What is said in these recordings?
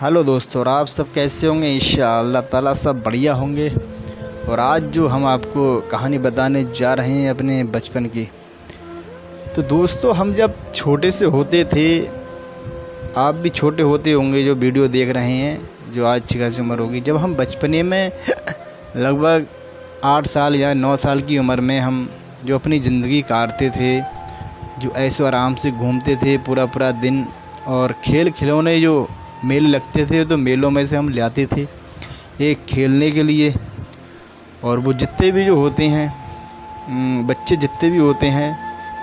Hello दोस्तों, और आप सब कैसे होंगे। इंशाअल्लाह ताला सब बढ़िया होंगे। और आज जो हम आपको कहानी बताने जा रहे हैं अपने बचपन की, तो दोस्तों हम जब छोटे से होते थे, आप भी छोटे होते होंगे जो वीडियो देख रहे हैं, जो आज अच्छी खासी उम्र होगी। जब हम बचपने में लगभग 8 साल या 9 साल की उम्र में हम जो अपनी ज़िंदगी काटते थे, जो ऐशो आराम से घूमते थे पूरा पूरा दिन, और खेल खिलौने जो मेले लगते थे तो मेलों में से हम ले आते थे एक खेलने के लिए। और वो जितने भी जो होते हैं बच्चे जितने भी होते हैं,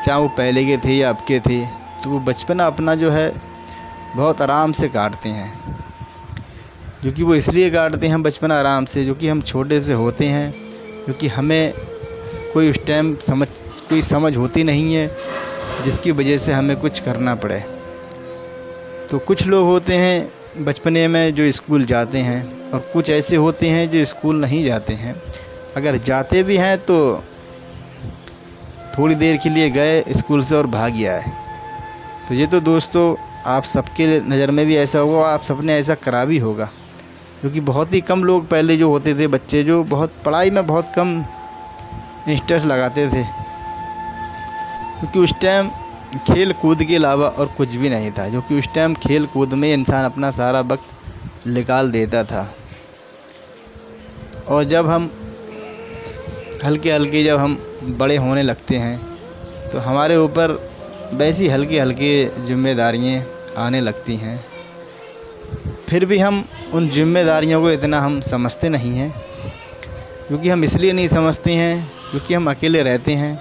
चाहे वो पहले के थे या अब के थे, तो वो बचपना अपना जो है बहुत आराम से काटते हैं। क्योंकि वो इसलिए काटते हैं बचपना आराम से, जो कि हम छोटे से होते हैं, क्योंकि हमें कोई उस टाइम कोई समझ होती नहीं है जिसकी वजह से हमें कुछ करना पड़े। तो कुछ लोग होते हैं बचपने में जो स्कूल जाते हैं, और कुछ ऐसे होते हैं जो स्कूल नहीं जाते हैं। अगर जाते भी हैं तो थोड़ी देर के लिए गए स्कूल से और भाग आए। तो ये तो दोस्तों आप सबके नज़र में भी ऐसा होगा, आप सबने ऐसा करा भी होगा। क्योंकि बहुत ही कम लोग पहले जो होते थे बच्चे, जो बहुत पढ़ाई में बहुत कम इंटरेस्ट लगाते थे, क्योंकि उस टाइम खेल कूद के अलावा और कुछ भी नहीं था। जो कि उस टाइम खेल कूद में इंसान अपना सारा वक्त निकाल देता था। और जब हम हल्के हल्के जब हम बड़े होने लगते हैं, तो हमारे ऊपर वैसी हल्के हल्के जिम्मेदारियां आने लगती हैं। फिर भी हम उन जिम्मेदारियों को इतना हम समझते नहीं हैं। क्योंकि हम इसलिए नहीं समझते हैं क्योंकि हम अकेले रहते हैं,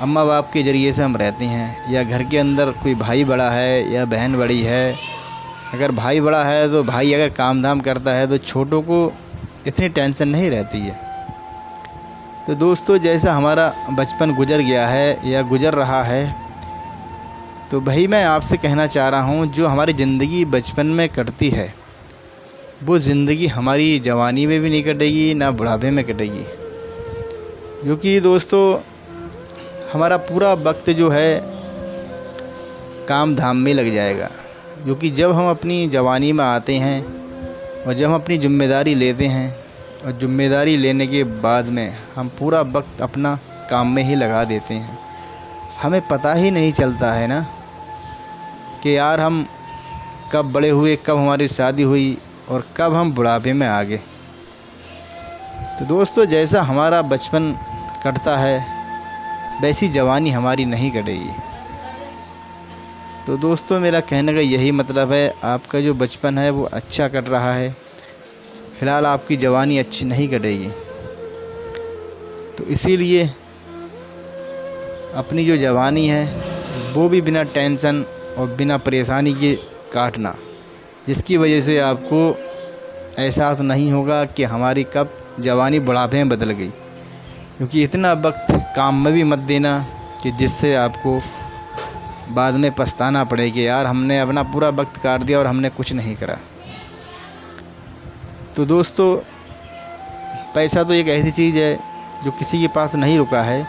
अम्मा बाप के ज़रिए से हम रहते हैं, या घर के अंदर कोई भाई बड़ा है या बहन बड़ी है। अगर भाई बड़ा है तो भाई अगर काम धाम करता है तो छोटों को इतनी टेंशन नहीं रहती है। तो दोस्तों जैसा हमारा बचपन गुजर गया है या गुजर रहा है, तो भाई मैं आपसे कहना चाह रहा हूँ, जो हमारी ज़िंदगी बचपन में कटती है वो ज़िंदगी हमारी जवानी में भी नहीं कटेगी, ना बुढ़ापे में कटेगी। क्योंकि दोस्तों हमारा पूरा वक्त जो है काम धाम में लग जाएगा। क्योंकि जब हम अपनी जवानी में आते हैं और जब हम अपनी ज़िम्मेदारी लेते हैं, और ज़िम्मेदारी लेने के बाद में हम पूरा वक्त अपना काम में ही लगा देते हैं, हमें पता ही नहीं चलता है ना कि यार हम कब बड़े हुए, कब हमारी शादी हुई और कब हम बुढ़ापे में आ गए। तो दोस्तों जैसा हमारा बचपन कटता है वैसी जवानी हमारी नहीं कटेगी। तो दोस्तों मेरा कहने का यही मतलब है, आपका जो बचपन है वो अच्छा कट रहा है, फ़िलहाल आपकी जवानी अच्छी नहीं कटेगी। तो इसीलिए अपनी जो जवानी है वो भी बिना टेंशन और बिना परेशानी के काटना, जिसकी वजह से आपको एहसास नहीं होगा कि हमारी कब जवानी बुढ़ापे में बदल गई। क्योंकि इतना वक्त काम में भी मत देना कि जिससे आपको बाद में पछताना पड़े कि यार हमने अपना पूरा वक्त काट दिया और हमने कुछ नहीं करा। तो दोस्तों पैसा तो एक ऐसी चीज़ है जो किसी के पास नहीं रुका है,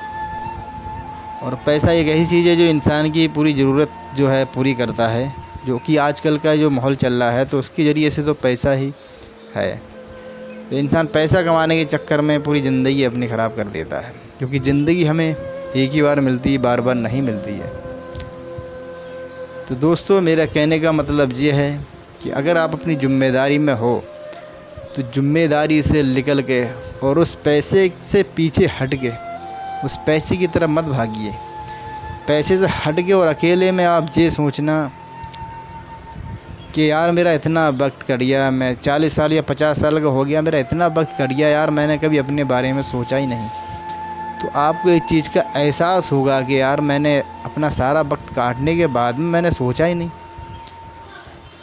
और पैसा एक ऐसी चीज़ है जो इंसान की पूरी ज़रूरत जो है पूरी करता है। जो कि आजकल का जो माहौल चल रहा है, तो उसके ज़रिए से तो पैसा ही है। तो इंसान पैसा कमाने के चक्कर में पूरी ज़िंदगी अपनी ख़राब कर देता है। क्योंकि ज़िंदगी हमें एक ही बार मिलती है, बार बार नहीं मिलती है। तो दोस्तों मेरा कहने का मतलब ये है कि अगर आप अपनी ज़िम्मेदारी में हो तो ज़िम्मेदारी से निकल के और उस पैसे से पीछे हट के उस पैसे की तरफ मत भागिए। पैसे से हट के और अकेले में आप ये सोचना कि यार मेरा इतना वक्त कट गया, मैं 40 साल या 50 साल का हो गया, मेरा इतना वक्त कट गया यार, मैंने कभी अपने बारे में सोचा ही नहीं। तो आपको एक चीज़ का एहसास होगा कि यार मैंने अपना सारा वक्त काटने के बाद में मैंने सोचा ही नहीं।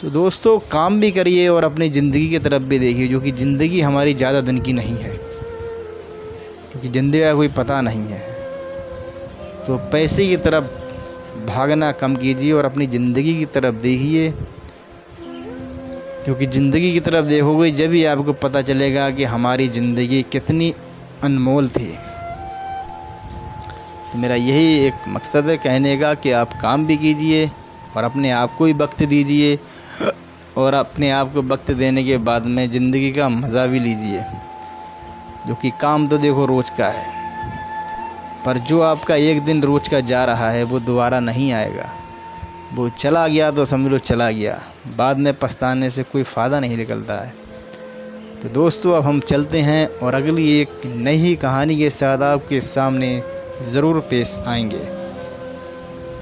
तो दोस्तों काम भी करिए और अपनी ज़िंदगी की तरफ भी देखिए, जो कि ज़िंदगी हमारी ज़्यादा दिन की नहीं है, क्योंकि ज़िंदगी का कोई पता नहीं है। तो पैसे की तरफ भागना कम कीजिए और अपनी ज़िंदगी की तरफ देखिए। क्योंकि ज़िंदगी की तरफ देखोगे जब भी आपको पता चलेगा कि हमारी ज़िंदगी कितनी अनमोल थी। तो मेरा यही एक मकसद है कहने का कि आप काम भी कीजिए और अपने आप को भी वक्त दीजिए, और अपने आप को वक्त देने के बाद में ज़िंदगी का मज़ा भी लीजिए। जो कि काम तो देखो रोज़ का है, पर जो आपका एक दिन रोज़ का जा रहा है वो दोबारा नहीं आएगा। वो चला गया तो समझ लो चला गया, बाद में पछताने से कोई फ़ायदा नहीं निकलता है। तो दोस्तों अब हम चलते हैं और अगली एक नई कहानी के साथ आपके सामने ज़रूर पेश आएंगे।